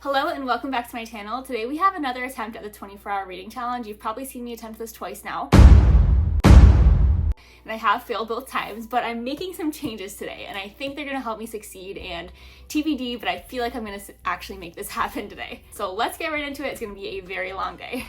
Hello and welcome back to my channel. Today we have another attempt at the 24-hour reading challenge. You've probably seen me attempt this twice now. And I have failed both times, but I'm making some changes today and I think they're gonna help me succeed, and TBD, but I feel like I'm gonna actually make this happen today. So let's get right into it. It's gonna be a very long day.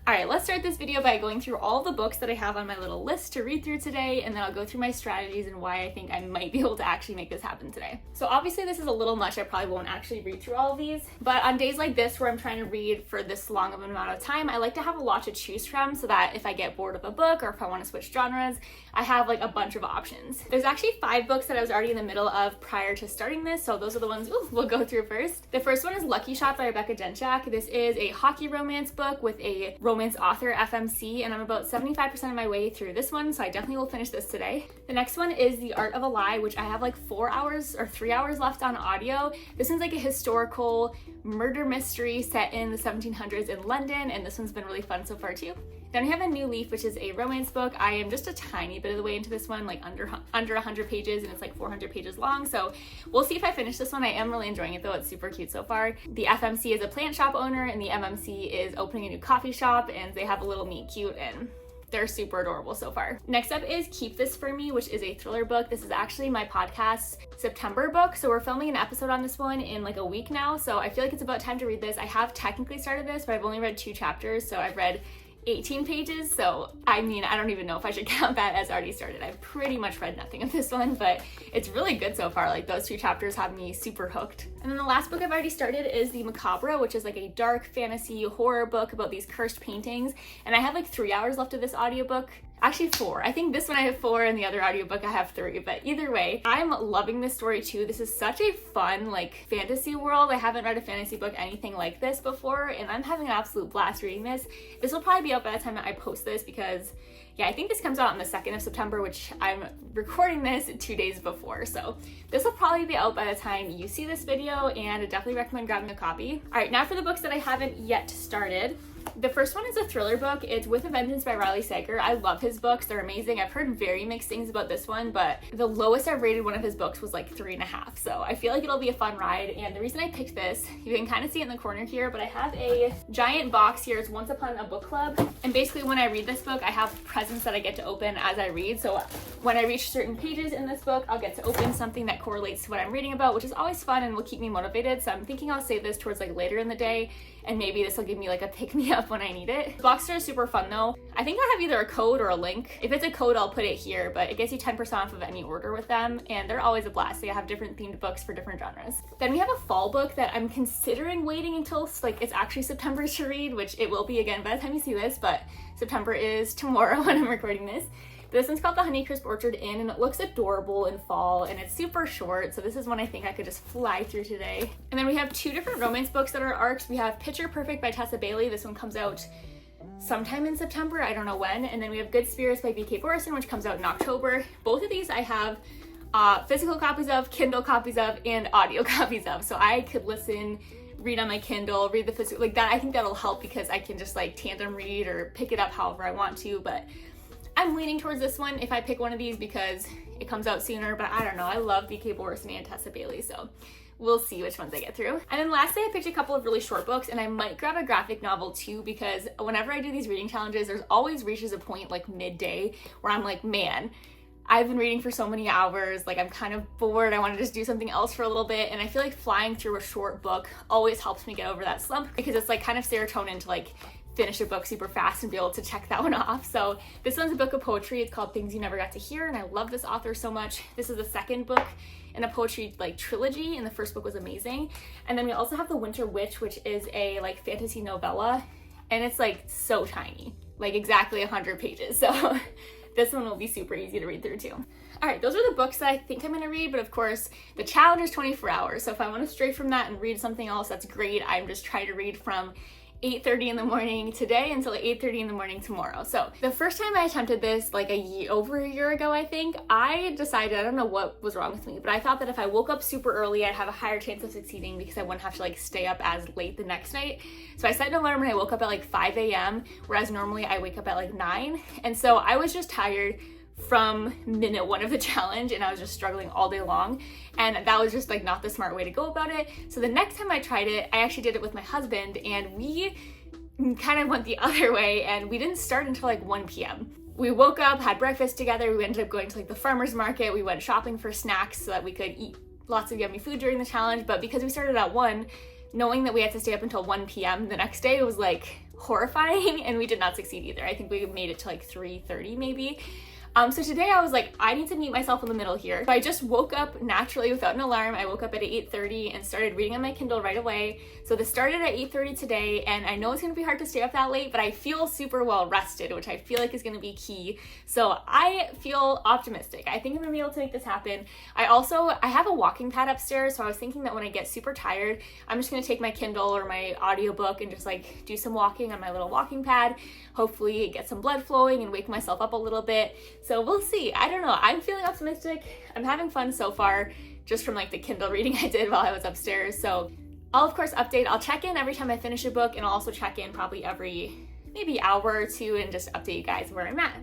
Alright, let's start this video by going through all the books that I have on my little list to read through today, and then I'll go through my strategies and why I think I might be able to actually make this happen today. So obviously this is a little much, I probably won't actually read through all of these, but on days like this where I'm trying to read for this long of an amount of time, I like to have a lot to choose from so that if I get bored of a book or if I want to switch genres, I have like a bunch of options. There's actually 5 books that I was already in the middle of prior to starting this, so those are the ones we'll go through first. The first one is Lucky Shot by Rebecca Denchak. This is a hockey romance book with a romance author, FMC, and I'm about 75% of my way through this one, so I definitely will finish this today. The next one is The Art of a Lie, which I have like 4 hours or 3 hours left on audio. This one's like a historical murder mystery set in the 1700s in London, and this one's been really fun so far too. Then we have A New Leaf, which is a romance book. I am just a tiny bit of the way into this one, like under 100 pages, and it's like 400 pages long, so we'll see if I finish this one. I am really enjoying it though, it's super cute so far. The FMC is a plant shop owner, and the MMC is opening a new coffee shop, and they have a little meet cute, and they're super adorable so far. Next up is Keep This For Me, which is a thriller book. This is actually my podcast's September book, so we're filming an episode on this one in like a week now, so I feel like it's about time to read this. I have technically started this, but I've only read 2 chapters, so I've read 18 pages, so I mean, I don't even know if I should count that as already started. I've pretty much read nothing of this one, but it's really good so far. Like, those 2 chapters have me super hooked. And then the last book I've already started is The Macabre, which is like a dark fantasy horror book about these cursed paintings, and I have like 3 hours left of this audiobook. Actually 4. I think this one I have 4 and the other audiobook I have 3, but either way, I'm loving this story too. This is such a fun like fantasy world. I haven't read a fantasy book anything like this before, and I'm having an absolute blast reading this. This will probably be out by the time that I post this because yeah, I think this comes out on the 2nd of September, which I'm recording this 2 days before. So this will probably be out by the time you see this video, and I definitely recommend grabbing a copy. All right, now for the books that I haven't yet started. The first one is a thriller book. It's With a Vengeance by Riley Sager. I love his books. They're amazing. I've heard very mixed things about this one, but the lowest I've rated one of his books was like 3.5. So I feel like it'll be a fun ride. And the reason I picked this, you can kind of see it in the corner here, but I have a giant box here. It's Once Upon a Book Club. And basically when I read this book, I have presents that I get to open as I read. So when I reach certain pages in this book, I'll get to open something that correlates to what I'm reading about, which is always fun and will keep me motivated. So I'm thinking I'll save this towards like later in the day, and maybe this will give me like a pick-me-up when I need it. Boxster is super fun though. I think I have either a code or a link. If it's a code, I'll put it here, but it gets you 10% off of any order with them, and they're always a blast. They have different themed books for different genres. Then we have a fall book that I'm considering waiting until like it's actually September to read, which it will be again by the time you see this, but September is tomorrow when I'm recording this. This one's called The Honeycrisp Orchard Inn, and it looks adorable in fall, and it's super short, so this is one I think I could just fly through today. And then we have 2 different romance books that are arcs. We have Picture Perfect by Tessa Bailey. This one comes out sometime in September, I don't know when. And then we have Good Spirits by B.K. Borison, which comes out in October. Both of these I have physical copies of, Kindle copies of, and audio copies of, so I could listen, read on my Kindle, read the physical, like that. I think that'll help because I can just like tandem read or pick it up however I want to, but I'm leaning towards this one if I pick one of these because it comes out sooner, but I don't know. I love B.K. Borison and Tessa Bailey, so we'll see which ones I get through. And then lastly, I picked a couple of really short books, and I might grab a graphic novel too because whenever I do these reading challenges, there's always reaches a point like midday where I'm like, man, I've been reading for so many hours, like I'm kind of bored, I want to just do something else for a little bit, and I feel like flying through a short book always helps me get over that slump because it's like kind of serotonin to like finish a book super fast and be able to check that one off. So this one's a book of poetry. It's called Things You Never Got to Hear, and I love this author so much. This is the second book in a poetry like trilogy, and the first book was amazing. And then we also have The Winter Witch, which is a like fantasy novella, and it's like so tiny, like exactly 100 pages. So this one will be super easy to read through too. All right, those are the books that I think I'm gonna read, but of course the challenge is 24 hours. So if I want to stray from that and read something else, that's great. I'm just trying to read from 8:30 in the morning today until 8:30 in the morning tomorrow. So the first time I attempted this like over a year ago, I think, I decided, I don't know what was wrong with me, but I thought that if I woke up super early, I'd have a higher chance of succeeding because I wouldn't have to like stay up as late the next night. So I set an alarm and I woke up at like 5 a.m. whereas normally I wake up at like 9. And so I was just tired from minute one of the challenge, and I was just struggling all day long, and that was just like not the smart way to go about it. So the next time I tried it, I actually did it with my husband, and we kind of went the other way, and we didn't start until like 1 p.m. We woke up, had breakfast together, we ended up going to like the farmer's market, we went shopping for snacks so that we could eat lots of yummy food during the challenge. But because we started at 1, knowing that we had to stay up until 1 p.m. the next day, it was like horrifying, and we did not succeed either. I think we made it to like 3:30 maybe. So today I was like, I need to meet myself in the middle here. So I just woke up naturally without an alarm. I woke up at 8:30 and started reading on my Kindle right away. So this started at 8:30 today, and I know it's gonna be hard to stay up that late, but I feel super well rested, which I feel like is gonna be key. So I feel optimistic. I think I'm gonna be able to make this happen. I have a walking pad upstairs, so I was thinking that when I get super tired, I'm just gonna take my Kindle or my audiobook and just like do some walking on my little walking pad, hopefully get some blood flowing and wake myself up a little bit. So we'll see. I don't know. I'm feeling optimistic. I'm having fun so far, just from like the Kindle reading I did while I was upstairs. So I'll of course update. I'll check in every time I finish a book, and I'll also check in probably every maybe hour or two and just update you guys where I'm at.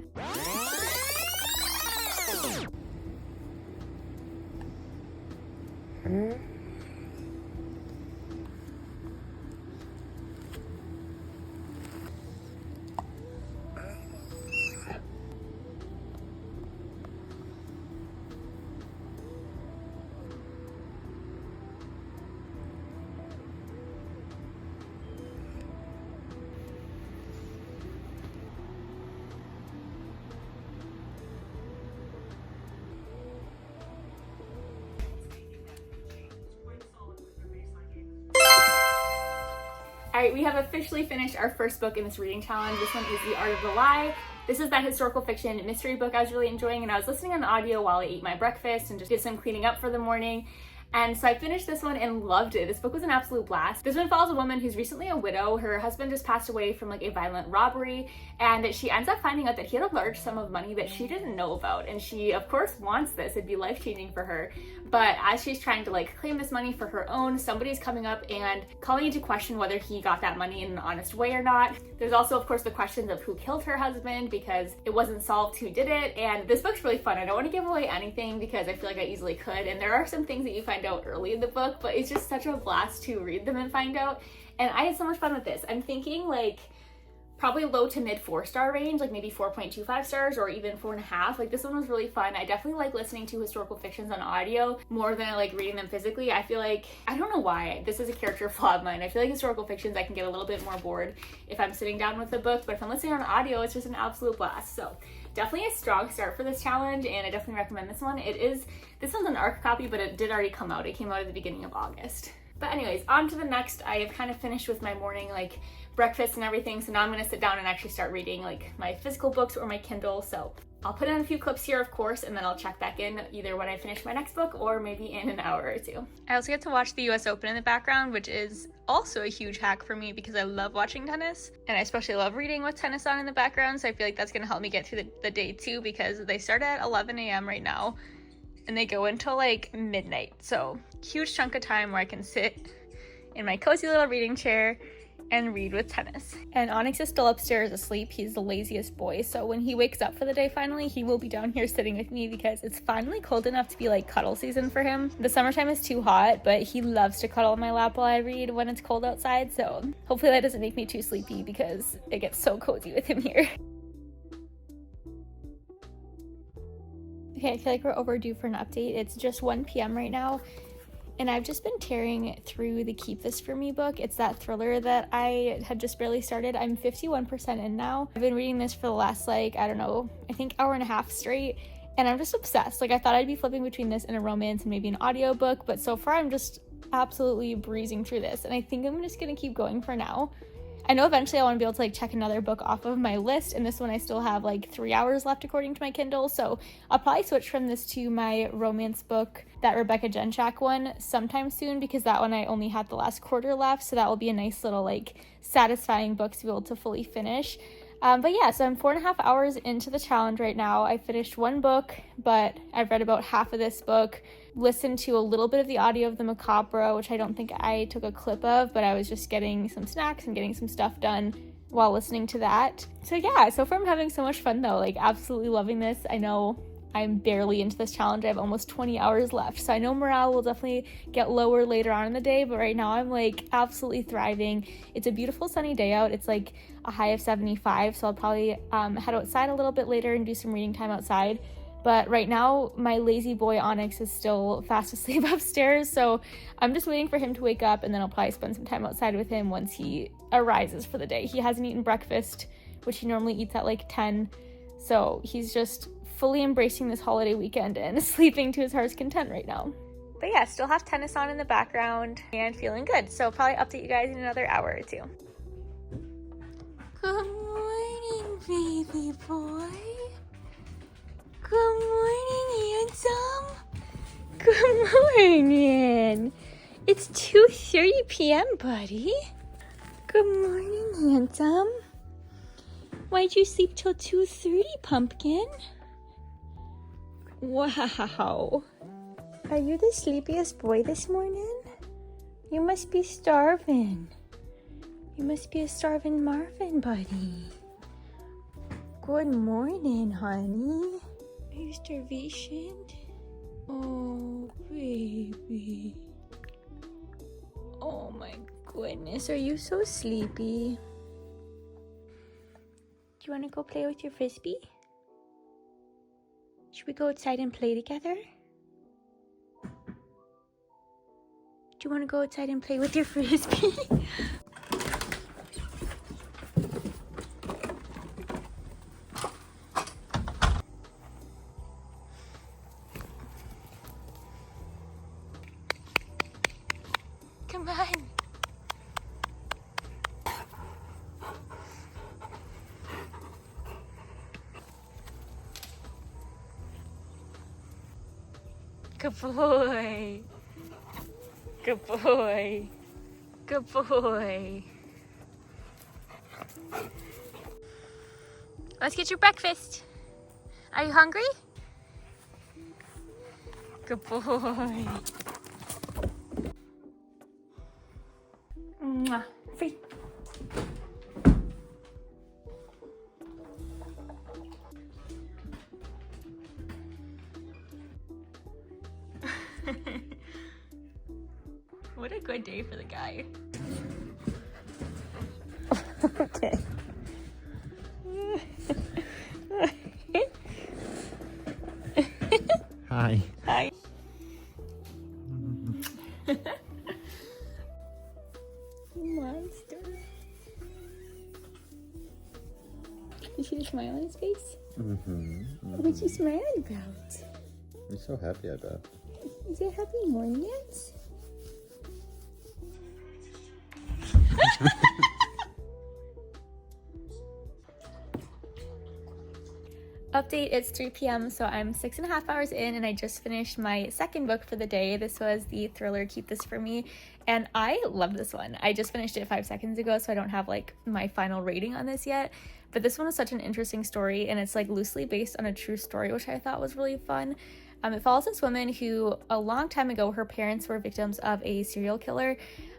All right, we have officially finished our first book in this reading challenge. This one is The Art of the Lie. This is that historical fiction mystery book I was really enjoying, and I was listening on audio while I ate my breakfast and just did some cleaning up for the morning. And so I finished this one and loved it. This book was an absolute blast. This one follows a woman who's recently a widow. Her husband just passed away from like a violent robbery, and she ends up finding out that he had a large sum of money that she didn't know about. And she of course wants this, it'd be life-changing for her. But as she's trying to like claim this money for her own, somebody's coming up and calling into question whether he got that money in an honest way or not. There's also of course the questions of who killed her husband, because it wasn't solved who did it. And this book's really fun. I don't want to give away anything because I feel like I easily could, and there are some things that you find out early in the book, but it's just such a blast to read them and find out. And I had so much fun with this. I'm thinking like probably low to mid 4-star range, like maybe 4.25 stars or even 4.5. Like this one was really fun. I definitely like listening to historical fictions on audio more than I like reading them physically. I feel like, I don't know why, this is a character flaw of mine. I feel like historical fictions I can get a little bit more bored if I'm sitting down with the book, but if I'm listening on audio, it's just an absolute blast. So definitely a strong start for this challenge, and I definitely recommend this one. This one's an ARC copy, but it did already come out. It came out at the beginning of August. But anyways, on to the next. I have kind of finished with my morning like breakfast and everything, so now I'm gonna sit down and actually start reading like my physical books or my Kindle. So I'll put in a few clips here of course, and then I'll check back in either when I finish my next book or maybe in an hour or two. I also get to watch the US Open in the background, which is also a huge hack for me because I love watching tennis, and I especially love reading with tennis on in the background, so I feel like that's gonna help me get through the day too, because they start at 11 a.m. right now and they go until like midnight. So huge chunk of time where I can sit in my cozy little reading chair and read with tennis. And Onyx is still upstairs asleep. He's the laziest boy, so when he wakes up for the day finally, he will be down here sitting with me because it's finally cold enough to be like cuddle season for him. The summertime is too hot, but he loves to cuddle on my lap while I read when it's cold outside, so hopefully that doesn't make me too sleepy because it gets so cozy with him here. Okay, I feel like we're overdue for an update. It's just 1 p.m. right now, and I've just been tearing through the Keep This For Me book. It's that thriller that I had just barely started. I'm 51% in now. I've been reading this for the last like, I don't know, I think hour and a half straight, and I'm just obsessed. Like I thought I'd be flipping between this and a romance and maybe an audiobook, but so far I'm just absolutely breezing through this, and I think I'm just gonna keep going for now. I know eventually I want to be able to like check another book off of my list, and this one I still have like 3 hours left according to my Kindle, so I'll probably switch from this to my romance book, that Rebecca Genchak one, sometime soon, because that one I only had the last quarter left, so that will be a nice little like satisfying book to be able to fully finish. But yeah, so I'm 4.5 hours into the challenge right now. I finished one book, but I've read about half of this book, listened to a little bit of the audio of the Macabre, which I don't think I took a clip of, but I was just getting some snacks and getting some stuff done while listening to that. So yeah, so far I'm having so much fun though, like absolutely loving this. I know I'm barely into this challenge. I have almost 20 hours left. So I know morale will definitely get lower later on in the day, but right now I'm like absolutely thriving. It's a beautiful sunny day out. It's like a high of 75. So I'll probably head outside a little bit later and do some reading time outside. But right now my lazy boy Onyx is still fast asleep upstairs. So I'm just waiting for him to wake up, and then I'll probably spend some time outside with him once he arises for the day. He hasn't eaten breakfast, which he normally eats at like 10. So he's just fully embracing this holiday weekend and sleeping to his heart's content right now. But yeah, still have tennis on in the background and feeling good. So probably update you guys in another hour or two. Good morning, baby boy. Good morning, handsome. Good morning. It's 2:30 p.m., buddy. Good morning, handsome. Why'd you sleep till 2:30, pumpkin? Wow. Are you the sleepiest boy this morning? You must be starving. You must be a starving Marvin, buddy. Good morning, honey. Are you starvation? Oh, baby. Oh my goodness, are you so sleepy? Do you want to go play with your frisbee? Should we go outside and play together? Do you want to go outside and play with your frisbee? Come on. Good boy. Good boy. Good boy. Let's get your breakfast. Are you hungry? Good boy. Mwah. Free. What a good day for the guy. Okay. Hi. Hi. Monster. You see the smile on his face? What's he smiling about? He's so happy, I bet. Is it happy morning yet? Update, it's 3 p.m. so I'm 6.5 hours in and I just finished my second book for the day. This was the thriller Keep This For Me, and I love this one. I just finished it 5 seconds ago, so I don't have like my final rating on this yet, but this one was such an interesting story, and it's like loosely based on a true story, which I thought was really fun. It follows this woman who a long time ago, her parents were victims of a serial killer.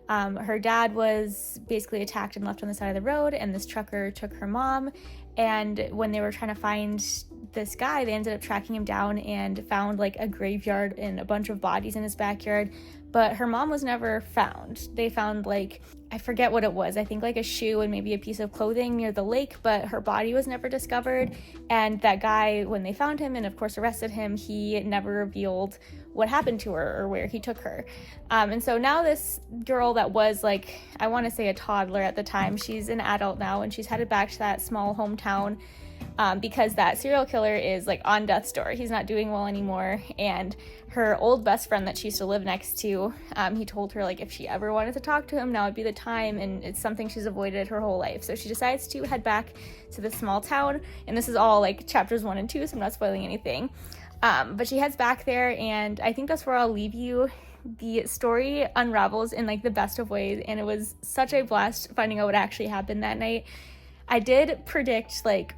Her dad was basically attacked and left on the side of the road, and this trucker took her mom, and when they were trying to find this guy, they ended up tracking him down and found like a graveyard and a bunch of bodies in his backyard, but her mom was never found. They found like, I forget what it was, I think like a shoe and maybe a piece of clothing near the lake, but her body was never discovered. And that guy, when they found him and of course arrested him, he never revealed what happened to her or where he took her. And so now this girl that was like, I want to say a toddler at the time, she's an adult now, and she's headed back to that small hometown because that serial killer is like on death's door. He's not doing well anymore, and her old best friend that she used to live next to, he told her like if she ever wanted to talk to him, now would be the time, and it's something she's avoided her whole life. So she decides to head back to this small town, and this is all like chapters 1 and 2, so I'm not spoiling anything. But she heads back there, and I think that's where I'll leave you. The story unravels in like the best of ways, and it was such a blast finding out what actually happened that night. I did predict like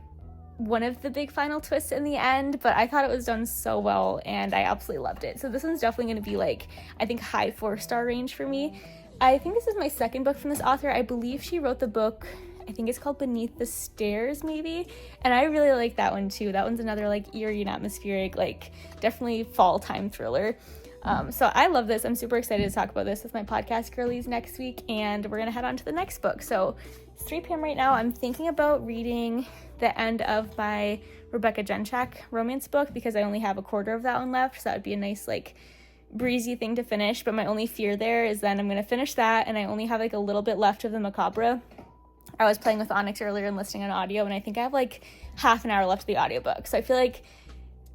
one of the big final twists in the end, but I thought it was done so well, and I absolutely loved it. So this one's definitely going to be like, I think, high 4-star range for me. I think this is my second book from this author. I believe she wrote the book I think it's called Beneath the Stairs maybe, and I really like that one too. That one's another like eerie and atmospheric, like definitely fall time thriller. So I love this. I'm super excited to talk about this with my podcast girlies next week, and we're gonna head on to the next book. So it's 3 p.m. right now. I'm thinking about reading the end of my Rebecca Genchak romance book because I only have a quarter of that one left, so that would be a nice like breezy thing to finish. But my only fear there is then I'm gonna finish that and I only have like a little bit left of the Macabre. I was playing with Onyx earlier and listening on audio, and I think I have like half an hour left of the audiobook, so I feel like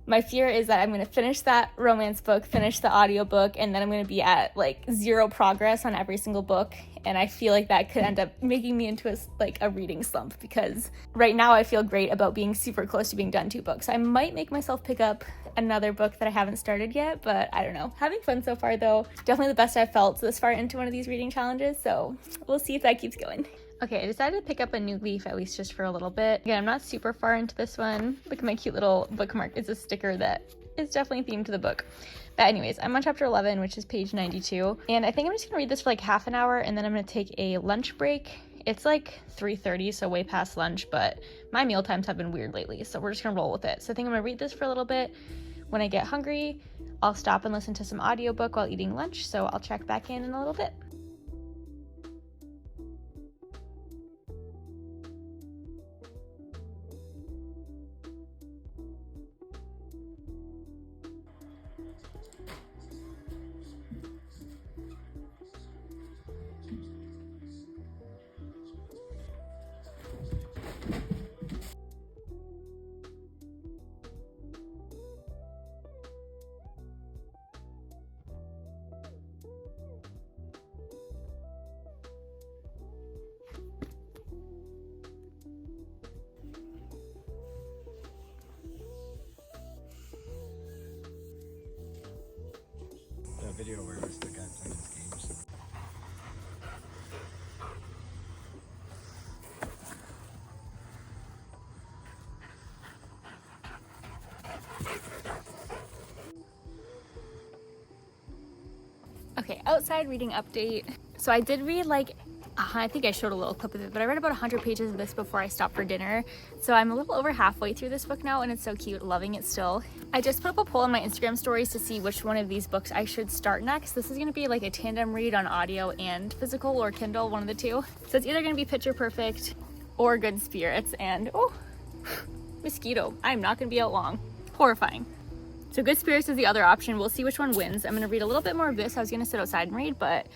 my fear is that I'm going to finish that romance book, finish the audiobook, and then I'm going to be at like 0 progress on every single book. And I feel like that could end up making me into a reading slump, because right now I feel great about being super close to being done 2 books. I might make myself pick up another book that I haven't started yet, but I don't know. Having fun so far though. Definitely the best I've felt this far into one of these reading challenges. So we'll see if that keeps going. Okay, I decided to pick up a new leaf, at least just for a little bit. Again, I'm not super far into this one. Look at my cute little bookmark. It's a sticker that is definitely themed to the book. But anyways, I'm on chapter 11, which is page 92. And I think I'm just gonna read this for like half an hour, and then I'm gonna take a lunch break. It's like 3:30, so way past lunch, but my meal times have been weird lately, so we're just gonna roll with it. So I think I'm gonna read this for a little bit. When I get hungry, I'll stop and listen to some audiobook while eating lunch, so I'll check back in a little bit. That video where it was the guy playing his games. Okay, outside reading update. So I did read I think I showed a little clip of it, but I read about 100 pages of this before I stopped for dinner. So I'm a little over halfway through this book now, and it's so cute, loving it still. I just put up a poll on my Instagram stories to see which one of these books I should start next. This is gonna be like a tandem read on audio and physical or Kindle, one of the two. So it's either gonna be Picture Perfect or Good Spirits, and oh, mosquito. I'm not gonna be out long. Horrifying. So Good Spirits is the other option. We'll see which one wins. I'm gonna read a little bit more of this. I was gonna sit outside and read, but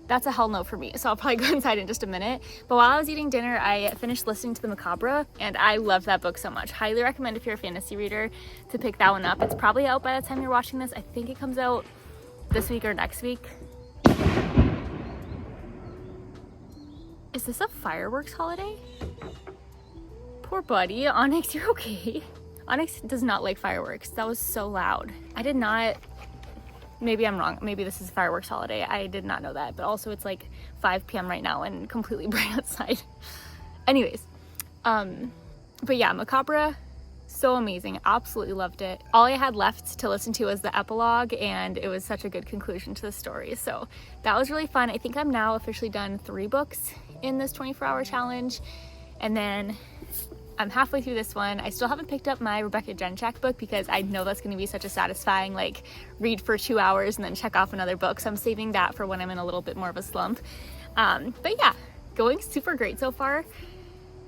that's a hell no for me. So I'll probably go inside in just a minute. But while I was eating dinner, I finished listening to The Macabre, and I loved that book so much. Highly recommend if you're a fantasy reader to pick that one up. It's probably out by the time you're watching this. I think it comes out this week or next week. Is this a fireworks holiday? Poor buddy. Onyx, you're okay. Onyx does not like fireworks. That was so loud. I did not... Maybe I'm wrong. Maybe this is a fireworks holiday. I did not know that. But also it's like 5 p.m. right now and completely bright outside. Anyways. But yeah, Macabre, so amazing. Absolutely loved it. All I had left to listen to was the epilogue, and it was such a good conclusion to the story. So that was really fun. I think I'm now officially done 3 books in this 24-hour challenge. And then I'm halfway through this one. I still haven't picked up my Rebecca Genchak book because I know that's going to be such a satisfying, like, read for 2 hours and then check off another book. So I'm saving that for when I'm in a little bit more of a slump. But yeah, going super great so far.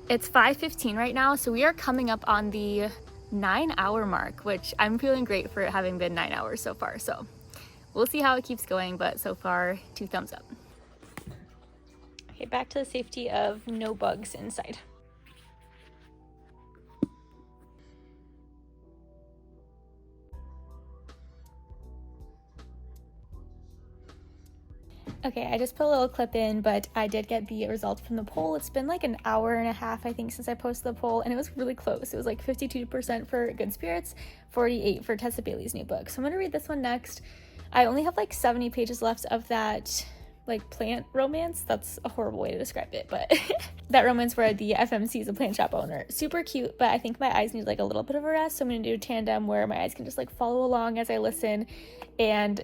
It's 5:15 right now, so we are coming up on the 9-hour mark, which I'm feeling great for it having been 9 hours so far. So we'll see how it keeps going, but so far, 2 thumbs up. Okay, back to the safety of no bugs inside. Okay, I just put a little clip in, but I did get the result from the poll. It's been like an hour and a half, I think, since I posted the poll, and it was really close. It was like 52% for Good Spirits, 48% for Tessa Bailey's new book. So I'm gonna read this one next. I only have like 70 pages left of that like plant romance. That's a horrible way to describe it, but that romance where the FMC is a plant shop owner. Super cute, but I think my eyes need like a little bit of a rest, so I'm gonna do a tandem where my eyes can just like follow along as I listen. And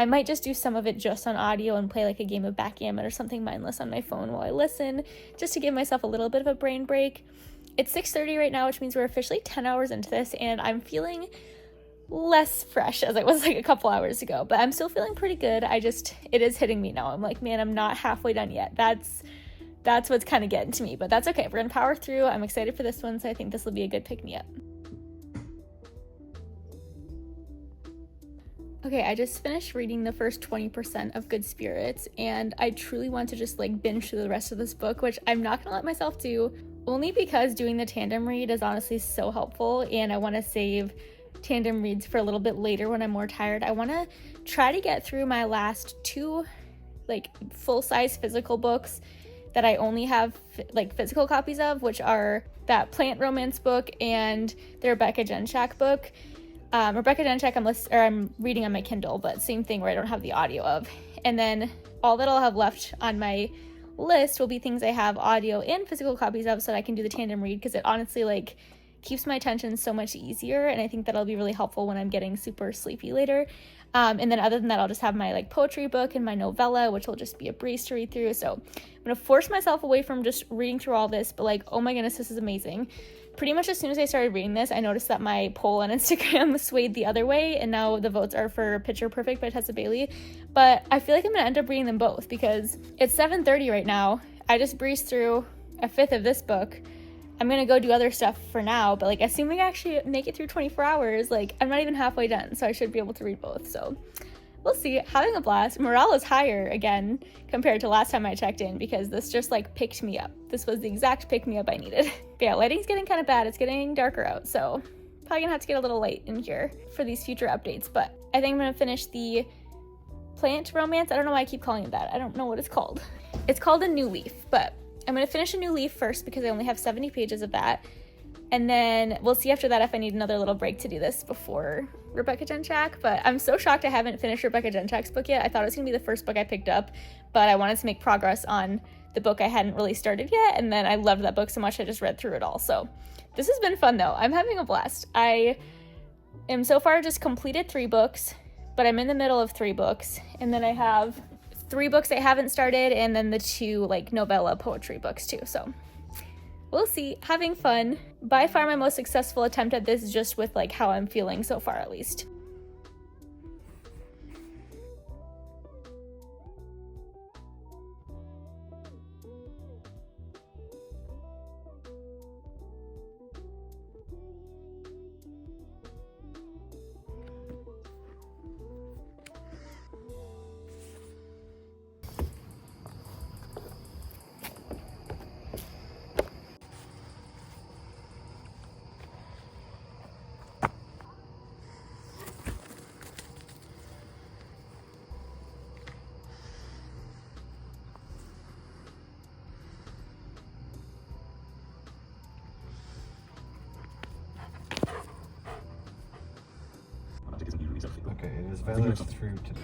I might just do some of it just on audio and play like a game of backgammon or something mindless on my phone while I listen, just to give myself a little bit of a brain break. It's 6:30 right now, which means we're officially 10 hours into this, and I'm feeling less fresh as I was like a couple hours ago, but I'm still feeling pretty good. It is hitting me now. I'm like, man, I'm not halfway done yet. That's what's kind of getting to me, but that's okay. We're gonna power through. I'm excited for this one, so I think this will be a good pick-me-up. Okay, I just finished reading the first 20% of Good Spirits, and I truly want to just like binge through the rest of this book, which I'm not gonna let myself do, only because doing the tandem read is honestly so helpful, and I want to save tandem reads for a little bit later when I'm more tired. I want to try to get through my last 2 like full-size physical books that I only have like physical copies of, which are that plant romance book and the Rebecca Genshak book. Rebecca Genshak I'm reading on my Kindle, but same thing where I don't have the audio of. And then all that I'll have left on my list will be things I have audio and physical copies of, so that I can do the tandem read, because it honestly like keeps my attention so much easier, and I think that'll be really helpful when I'm getting super sleepy later. And then other than that, I'll just have my like poetry book and my novella, which will just be a breeze to read through. So I'm gonna force myself away from just reading through all this, but like, oh my goodness, this is amazing. Pretty much as soon as I started reading this, I noticed that my poll on Instagram swayed the other way, and now the votes are for Picture Perfect by Tessa Bailey. But I feel like I'm gonna end up reading them both, because it's 7:30 right now. I just breezed through a fifth of this book. I'm gonna go do other stuff for now, but like assuming I actually make it through 24 hours, like I'm not even halfway done, so I should be able to read both. So we'll see. Having a blast. Morale is higher again compared to last time I checked in, because this just like picked me up. This was the exact pick me up I needed. But yeah, lighting's getting kind of bad. It's getting darker out, so probably gonna have to get a little light in here for these future updates. But I think I'm gonna finish the plant romance. I don't know why I keep calling it that. I don't know what it's called. It's called A New Leaf, but I'm going to finish A New Leaf first because I only have 70 pages of that. And then we'll see after that if I need another little break to do this before Rebecca Genshak. But I'm so shocked I haven't finished Rebecca Genshak's book yet. I thought it was going to be the first book I picked up, but I wanted to make progress on the book I hadn't really started yet. And then I loved that book so much I just read through it all. So this has been fun though. I'm having a blast. I am so far just completed 3 books, but I'm in the middle of 3 books. And then I have 3 books I haven't started, and then the 2 like novella poetry books too. So we'll see. Having fun. By far my most successful attempt at this, just with like how I'm feeling so far at least. Okay, it is valid through today.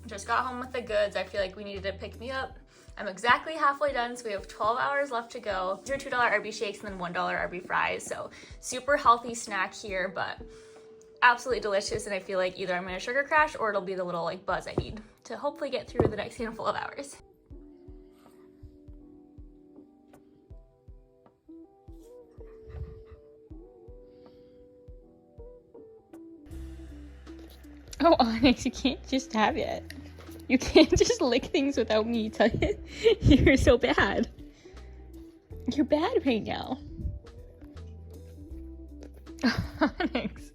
Just got home with the goods. I feel like we needed to pick me up. I'm exactly halfway done, so we have 12 hours left to go. These are $2 RB shakes and then $1 RB fries, so super healthy snack here, but absolutely delicious, and I feel like either I'm gonna sugar crash or it'll be the little like buzz I need to hopefully get through the next handful of hours. Oh, Onyx, you can't just have it. You can't just lick things without me telling you. You're so bad. You're bad right now. Onyx.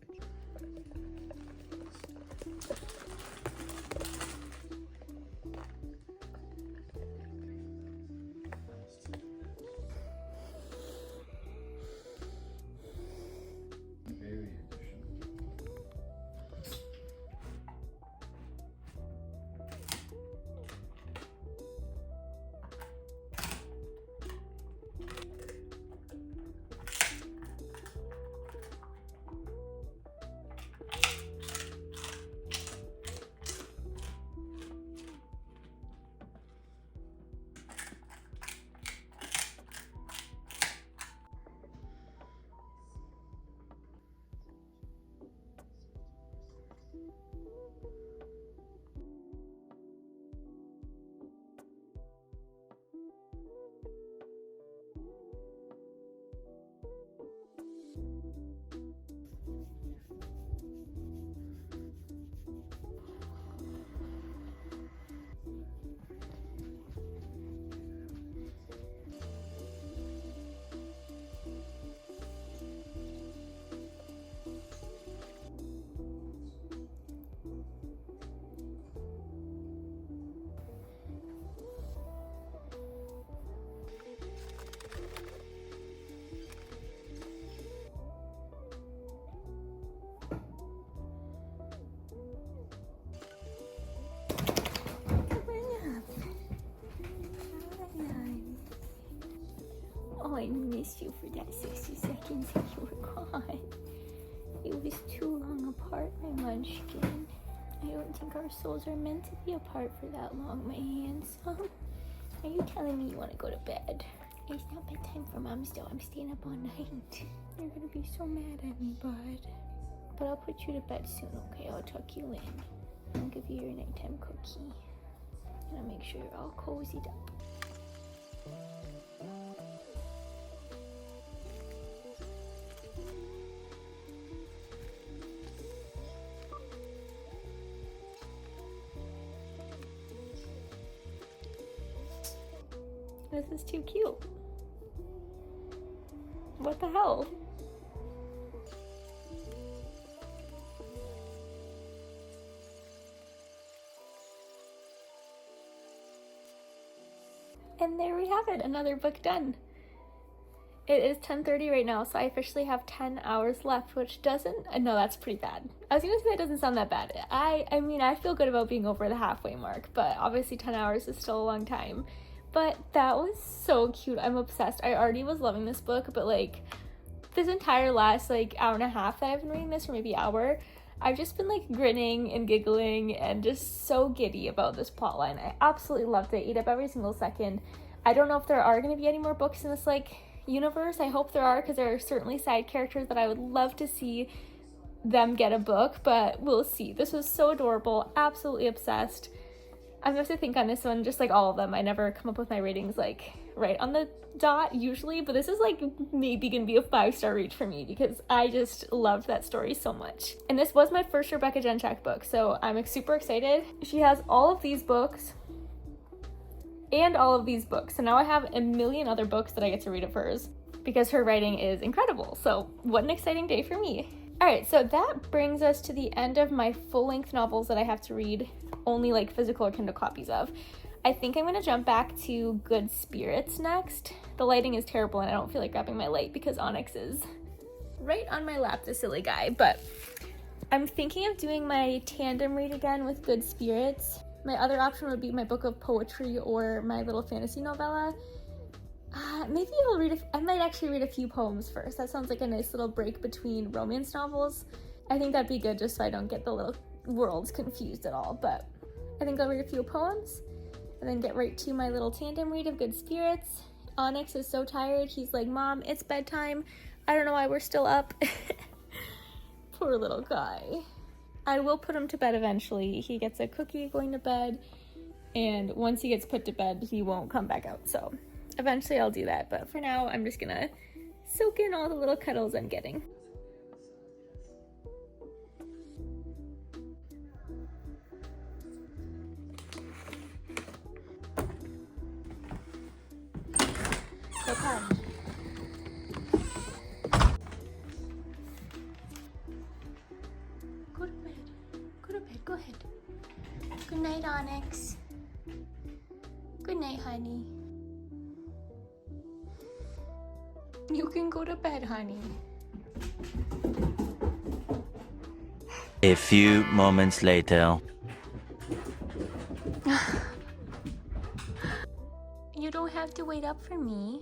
munchkin since you were gone. It was too long apart, my munchkin. I don't think our souls are meant to be apart for that long, my handsome. Are you telling me you want to go to bed? It's not bedtime for Mom still. I'm staying up all night. You're gonna be so mad at me, bud. But I'll put you to bed soon, okay? I'll tuck you in. I'll give you your nighttime cookie. And I'll make sure you're all cozied up. This is too cute. What the hell? And there we have it, another book done. It is 10:30 right now, so I officially have 10 hours left, which doesn't, no, that's pretty bad. I was gonna say that doesn't sound that bad. I mean, I feel good about being over the halfway mark, but obviously 10 hours is still a long time. But that was so cute. I'm obsessed. I already was loving this book, but like this entire last like hour and a half that I've been reading this, or maybe hour, I've just been like grinning and giggling and just so giddy about this plotline. I absolutely loved it. Ate up every single second. I don't know if there are going to be any more books in this like universe. I hope there are, because there are certainly side characters that I would love to see them get a book, but we'll see. This was so adorable. Absolutely obsessed. I'm gonna have to think on this one, just like all of them. I never come up with my ratings like right on the dot usually, but this is like maybe gonna be a 5-star read for me because I just loved that story so much. And this was my first Rebecca Genchak book, so I'm super excited. She has all of these books and all of these books, so now I have a million other books that I get to read of hers because her writing is incredible. So what an exciting day for me. Alright, so that brings us to the end of my full-length novels that I have to read only like physical or Kindle copies of. I think I'm going to jump back to Good Spirits next. The lighting is terrible and I don't feel like grabbing my light because Onyx is right on my lap, the silly guy. But I'm thinking of doing my tandem read again with Good Spirits. My other option would be my book of poetry or my little fantasy novella. Maybe I might actually read a few poems first. That sounds like a nice little break between romance novels. I think that'd be good just so I don't get the little worlds confused at all. But I think I'll read a few poems and then get right to my little tandem read of Good Spirits. Onyx is so tired. He's like, Mom, it's bedtime. I don't know why we're still up. Poor little guy. I will put him to bed eventually. He gets a cookie going to bed, and once he gets put to bed, he won't come back out. So eventually I'll do that, but for now, I'm just gonna soak in all the little cuddles I'm getting. Go potty. Go to bed. Go to bed. Go ahead. Good night, Onyx. Good night, honey. You can go to bed, honey. A few moments later. You don't have to wait up for me.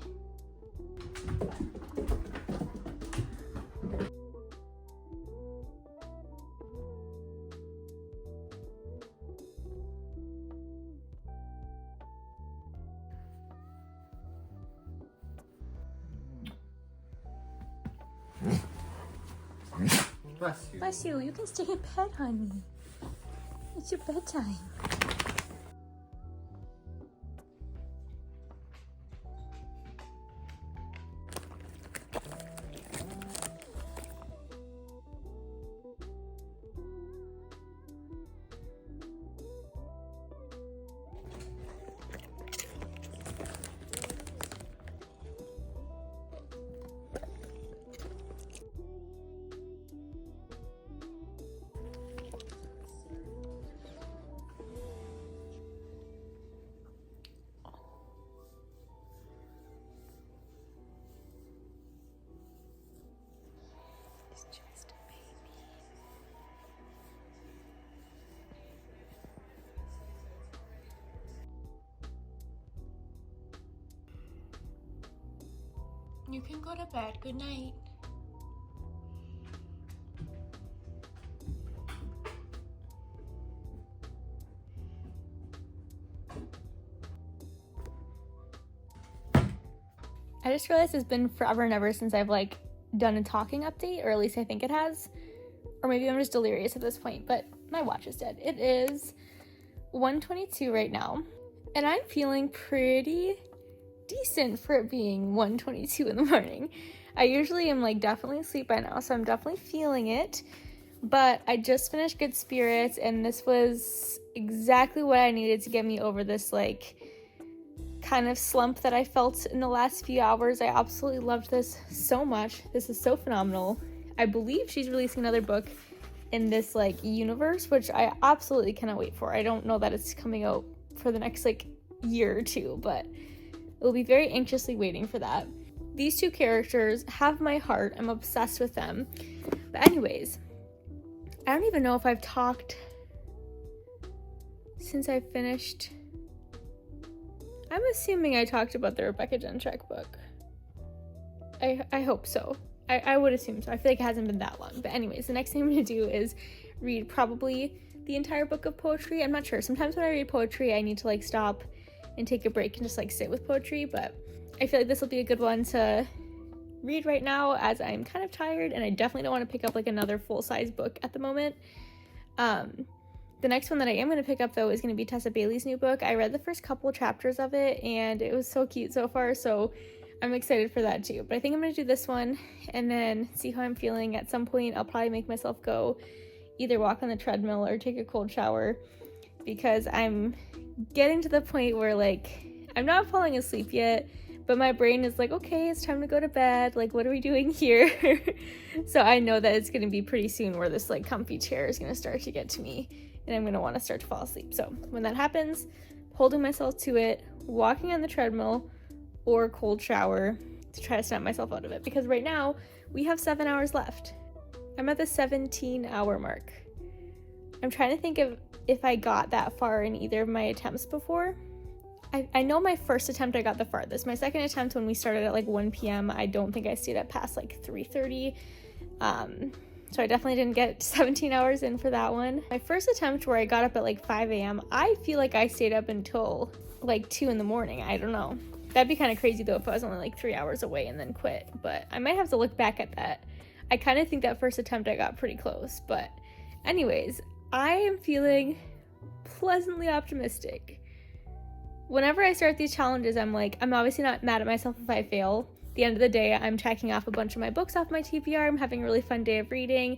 Bless you. Bless you. You can stay in bed, honey. It's your bedtime. Just a baby. You can go to bed. Good night. just realized it's been forever and ever since I've like done a talking update, or at least I think it has. Or maybe I'm just delirious at this point, but my watch is dead. It is 1:22 right now, and I'm feeling pretty decent for it being 1:22 in the morning. I usually am like definitely asleep by now, so I'm definitely feeling it. But I just finished Good Spirits, and this was exactly what I needed to get me over this like kind of slump that I felt in the last few hours. I absolutely loved this so much. This is so phenomenal. I believe she's releasing another book in this like universe, which I absolutely cannot wait for. I don't know that it's coming out for the next like year or two, but we'll be very anxiously waiting for that. These two characters have my heart. I'm obsessed with them. But anyways, I don't even know if I've talked since I finished. I'm assuming I talked about the Rebecca Gentrek book. I hope so. I would assume so. I feel like it hasn't been that long. But anyways, the next thing I'm going to do is read probably the entire book of poetry. I'm not sure. Sometimes when I read poetry, I need to like stop and take a break and just like sit with poetry. But I feel like this will be a good one to read right now, as I'm kind of tired and I definitely don't want to pick up like another full-size book at the moment. The next one that I am going to pick up though is going to be Tessa Bailey's new book. I read the first couple chapters of it and it was so cute so far, so I'm excited for that too. But I think I'm going to do this one and then see how I'm feeling. At some point I'll probably make myself go either walk on the treadmill or take a cold shower, because I'm getting to the point where like I'm not falling asleep yet, but my brain is like, okay, it's time to go to bed. Like, what are we doing here? So I know that it's going to be pretty soon where this like comfy chair is going to start to get to me and I'm going to want to start to fall asleep. So when that happens, holding myself to it, walking on the treadmill or cold shower to try to snap myself out of it. Because right now we have 7 hours left. I'm at the 17-hour mark. I'm trying to think of if I got that far in either of my attempts before. I know my first attempt I got the farthest. My second attempt, when we started at like 1 p.m., I don't think I stayed up past like 3:30. So I definitely didn't get 17 hours in for that one. My first attempt where I got up at like 5 a.m., I feel like I stayed up until like 2 in the morning. I don't know. That'd be kind of crazy though if I was only like 3 hours away and then quit. But I might have to look back at that. I kind of think that first attempt I got pretty close. But anyways, I am feeling pleasantly optimistic. Whenever I start these challenges, I'm like, I'm obviously not mad at myself if I fail. At the end of the day, I'm checking off a bunch of my books off my TBR. I'm having a really fun day of reading,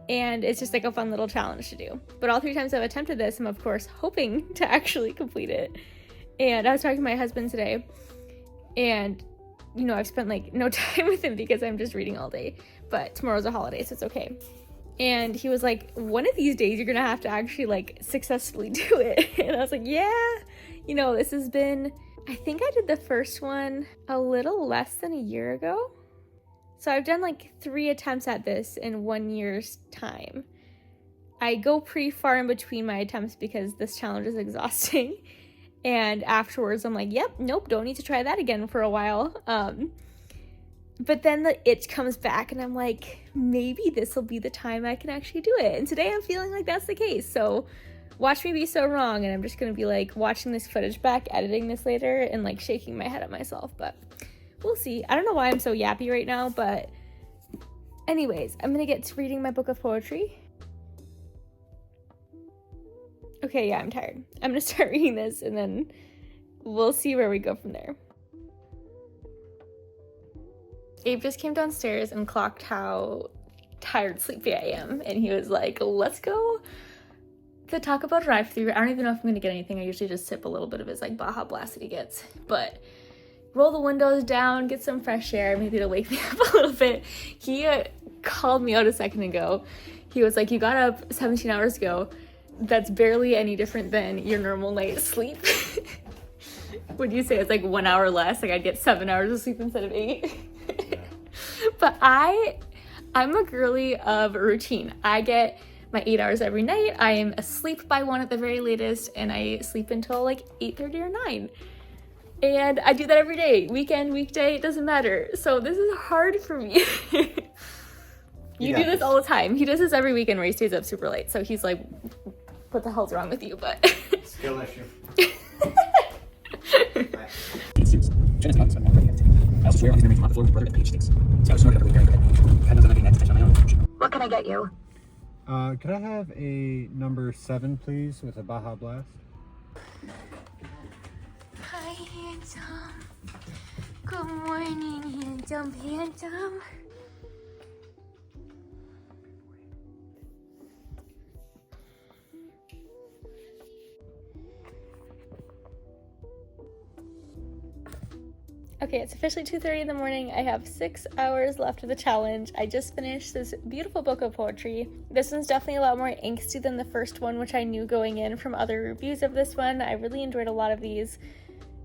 and it's just like a fun little challenge to do. But all 3 times I've attempted this, I'm of course hoping to actually complete it. And I was talking to my husband today, and you know, I've spent like no time with him because I'm just reading all day, but tomorrow's a holiday, so it's okay. And he was like, one of these days you're gonna have to actually like successfully do it. And I was like, yeah, you know, this has been, I think I did the first one a little less than a year ago. So I've done like 3 attempts at this in 1 year's time. I go pretty far in between my attempts because this challenge is exhausting. And afterwards I'm like, yep, nope, don't need to try that again for a while. But then the itch comes back and I'm like, maybe this will be the time I can actually do it. And today I'm feeling like that's the case. So watch me be so wrong, and I'm just going to be like watching this footage back, editing this later, and like shaking my head at myself. But we'll see. I don't know why I'm so yappy right now, but anyways, I'm going to get to reading my book of poetry. Okay, yeah, I'm tired. I'm going to start reading this, and then we'll see where we go from there. Abe just came downstairs and clocked how tired, sleepy I am, and he was like, let's go to Taco Bell drive-thru. I don't even know if I'm gonna get anything. I usually just sip a little bit of his like Baja Blast that he gets, but roll the windows down, get some fresh air, maybe to wake me up a little bit. He called me out a second ago. He was like, you got up 17 hours ago. That's barely any different than your normal night's sleep. Would you say it's like 1 hour less? Like I'd get 7 hours of sleep instead of 8. But I'm a girly of routine. I get my 8 hours every night. I am asleep by 1 at the very latest, and I sleep until like 8:30 or 9. And I do that every day, weekend, weekday, it doesn't matter. So this is hard for me. You do this all the time. He does this every weekend where he stays up super late. So he's like, what the hell's wrong with you? But Skill issue. swear on his memory from off the floor with brother and page sticks. So I was snorted up really very good. Had no other attention on my own. What can I get you? Could I have a number 7, please, with a Baja Blast? Hi, handsome. Good morning, handsome. Okay, it's officially 2:30 in the morning. I have 6 hours left of the challenge. I just finished this beautiful book of poetry. This one's definitely a lot more angsty than the first one, which I knew going in from other reviews of this one. I really enjoyed a lot of these.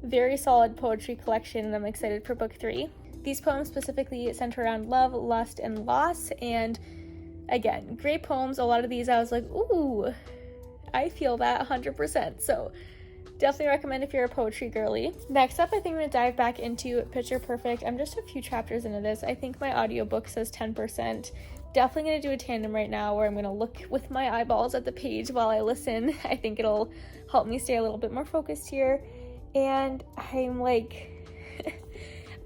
Very solid poetry collection, and I'm excited for book 3. These poems specifically center around love, lust, and loss, and again, great poems. A lot of these I was like, ooh, I feel that 100%. So definitely recommend if you're a poetry girly. Next up, I think I'm going to dive back into Picture Perfect. I'm just a few chapters into this. I think my audiobook says 10%. Definitely going to do a tandem right now where I'm going to look with my eyeballs at the page while I listen. I think it'll help me stay a little bit more focused here. And I'm like,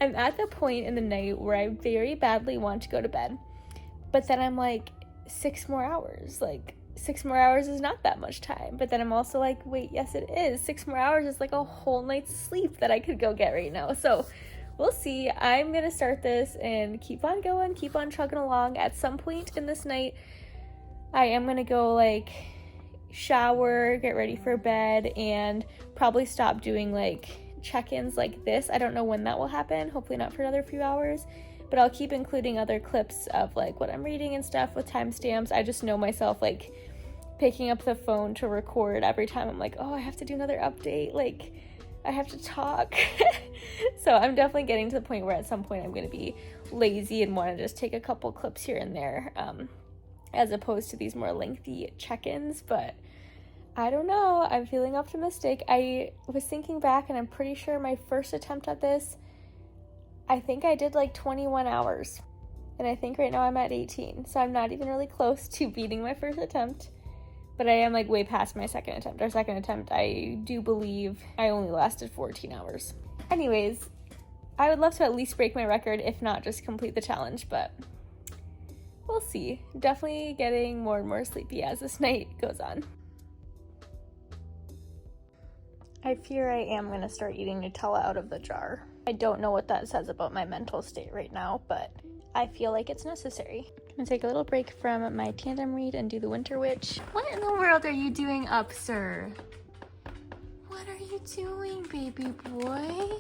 I'm at the point in the night where I very badly want to go to bed. But then I'm like, 6 more hours. Like, 6 more hours is not that much time. But then I'm also like, wait, yes it is. 6 more hours is like a whole night's sleep that I could go get right now. So we'll see. I'm gonna start this and keep on going, keep on chugging along. At some point in this night, I am gonna go like shower, get ready for bed, and probably stop doing like check-ins like this. I don't know when that will happen. Hopefully not for another few hours. But I'll keep including other clips of like what I'm reading and stuff with timestamps. I just know myself like picking up the phone to record every time I'm like, oh, I have to do another update, like I have to talk. So I'm definitely getting to the point where at some point I'm going to be lazy and want to just take a couple clips here and there, as opposed to these more lengthy check-ins. But I don't know, I'm feeling optimistic. I was thinking back and I'm pretty sure my first attempt at this, I think I did like 21 hours, and I think right now I'm at 18, so I'm not even really close to beating my first attempt. But I am like way past my second attempt. Our second attempt, I do believe I only lasted 14 hours. Anyways, I would love to at least break my record, if not just complete the challenge, but we'll see. Definitely getting more and more sleepy as this night goes on. I fear I am going to start eating Nutella out of the jar. I don't know what that says about my mental state right now, but I feel like it's necessary. I'm gonna take a little break from my tandem read and do the Winter Witch. What in the world are you doing up, sir? What are you doing, baby boy?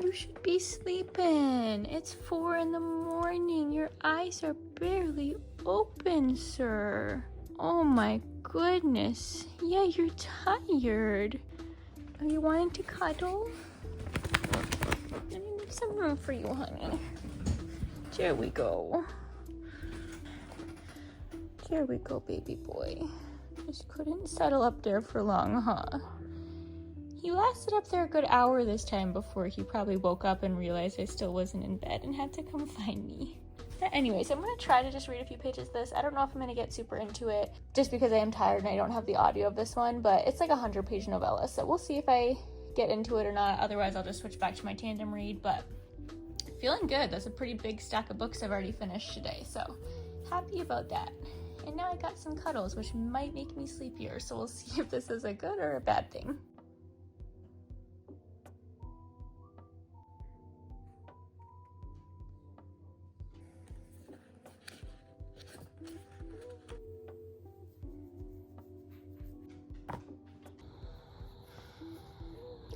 You should be sleeping. It's 4 in the morning. Your eyes are barely open, sir. Oh my goodness. Yeah, you're tired. Are you wanting to cuddle? Let me make some room for you, honey. There we go. There we go, baby boy. Just couldn't settle up there for long, huh? He lasted up there a good hour this time before he probably woke up and realized I still wasn't in bed and had to come find me. But anyways, I'm going to try to just read a few pages of this. I don't know if I'm going to get super into it just because I am tired and I don't have the audio of this one, but it's like a 100-page novella, so we'll see if I get into it or not. Otherwise, I'll just switch back to my tandem read, but feeling good. That's a pretty big stack of books I've already finished today, so happy about that. And now I got some cuddles, which might make me sleepier, so we'll see if this is a good or a bad thing.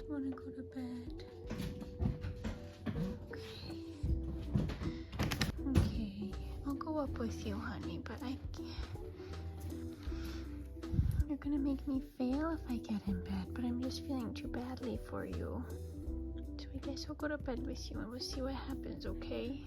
I want to go to bed. Okay, I'll go up with you, honey, but I can't. You're gonna make me fail if I get in bed, but I'm just feeling too badly for you. So I guess I'll go to bed with you and we'll see what happens, okay?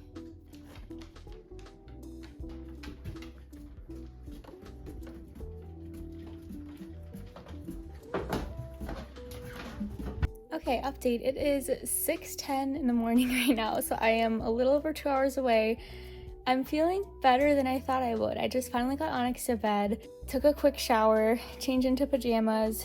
Okay, update. It is 6:10 in the morning right now, so I am a little over 2 hours away. I'm feeling better than I thought I would. I just finally got Onyx to bed, took a quick shower, changed into pajamas,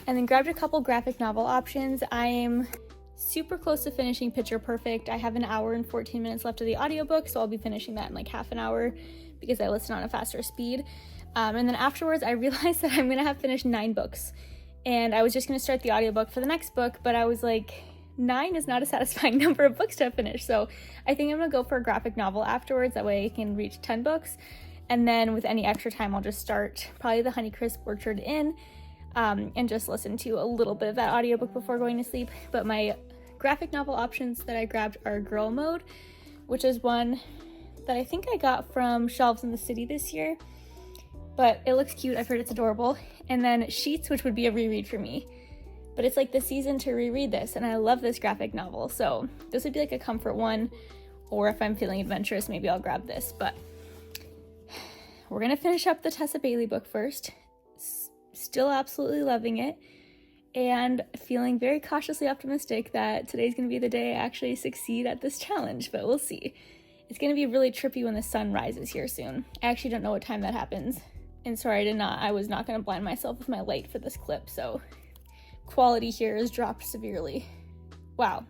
and then grabbed a couple graphic novel options. I'm super close to finishing Picture Perfect. I have an hour and 14 minutes left of the audiobook, so I'll be finishing that in like half an hour because I listen on a faster speed. And then afterwards, I realized that I'm gonna have finished 9 books. And I was just gonna start the audiobook for the next book, but I was like, 9 is not a satisfying number of books to finish. So I think I'm gonna go for a graphic novel afterwards. That way I can reach 10 books. And then with any extra time, I'll just start probably the Honeycrisp Orchard Inn and just listen to a little bit of that audiobook before going to sleep. But my graphic novel options that I grabbed are Girl Mode, which is one that I think I got from Shelves in the City this year, but it looks cute. I've heard it's adorable. And then Sheets, which would be a reread for me, but it's like the season to reread this, and I love this graphic novel, so this would be like a comfort one, or if I'm feeling adventurous, maybe I'll grab this. But we're gonna finish up the Tessa Bailey book first. Still absolutely loving it, and feeling very cautiously optimistic that today's gonna be the day I actually succeed at this challenge, but we'll see. It's gonna be really trippy when the sun rises here soon. I actually don't know what time that happens, and sorry, I was not gonna blind myself with my light for this clip, so quality here has dropped severely. Wow.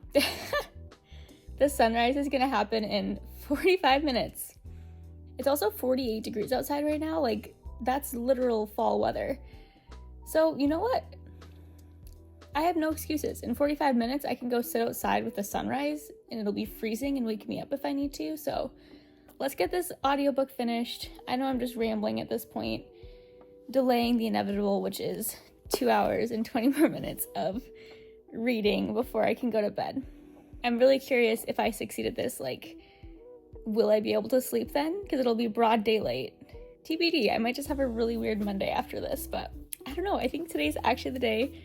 The sunrise is gonna happen in 45 minutes. It's also 48 degrees outside right now. Like, that's literal fall weather. So, you know what? I have no excuses. In 45 minutes, I can go sit outside with the sunrise, and it'll be freezing and wake me up if I need to. So let's get this audiobook finished. I know I'm just rambling at this point, delaying the inevitable, which is 2 hours and 20 more minutes of reading before I can go to bed. I'm really curious if I succeed at this, like, will I be able to sleep then? Because it'll be broad daylight. TBD, I might just have a really weird Monday after this, but I don't know. I think today's actually the day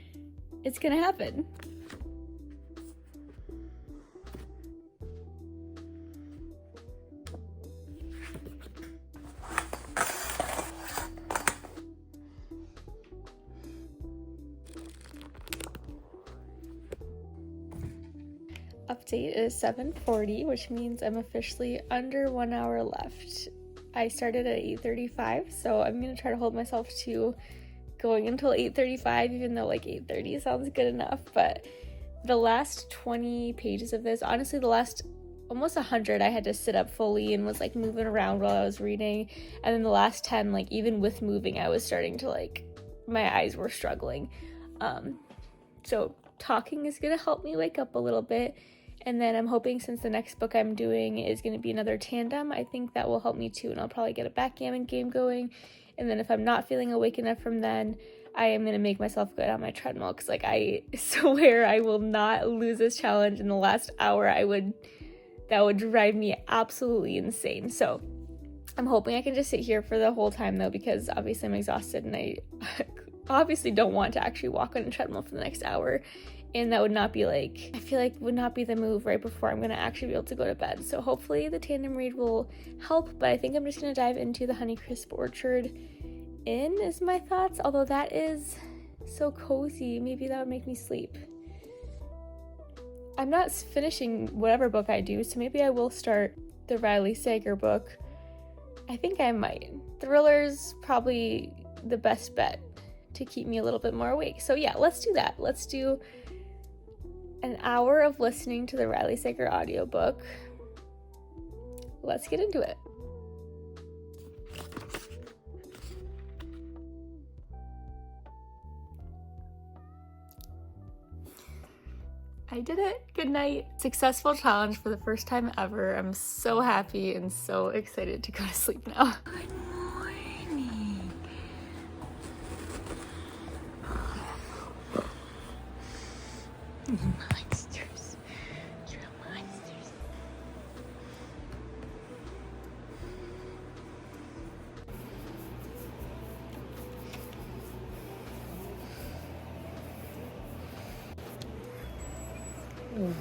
it's gonna happen. Update is 7:40, which means I'm officially under 1 hour left. I started at 8:35, so I'm gonna try to hold myself to going until 8:35, even though like 8:30 sounds good enough. But the last 20 pages of this, honestly, the last almost 100, I had to sit up fully and was like moving around while I was reading. And then the last 10, like even with moving, I was starting to like, my eyes were struggling. So talking is gonna help me wake up a little bit. And then I'm hoping, since the next book I'm doing is going to be another tandem, I think that will help me too, and I'll probably get a backgammon game going. And then if I'm not feeling awake enough from then, I am going to make myself go on my treadmill, because like I swear I will not lose this challenge in the last hour. That would drive me absolutely insane. So I'm hoping I can just sit here for the whole time though, because obviously I'm exhausted and I obviously don't want to actually walk on a treadmill for the next hour. And that would not be like, I feel like would not be the move right before I'm going to actually be able to go to bed. So hopefully the tandem read will help, but I think I'm just going to dive into the Honeycrisp Orchard Inn is my thoughts. Although that is so cozy, maybe that would make me sleep. I'm not finishing whatever book I do, so maybe I will start the Riley Sager book. I think I might. Thriller's probably the best bet to keep me a little bit more awake. So yeah, let's do that. Let's do an hour of listening to the Riley Sager audiobook. Let's get into it. I did it. Good night. Successful challenge for the first time ever. I'm so happy and so excited to go to sleep now. Good morning. Monsters. You're monsters. Mm.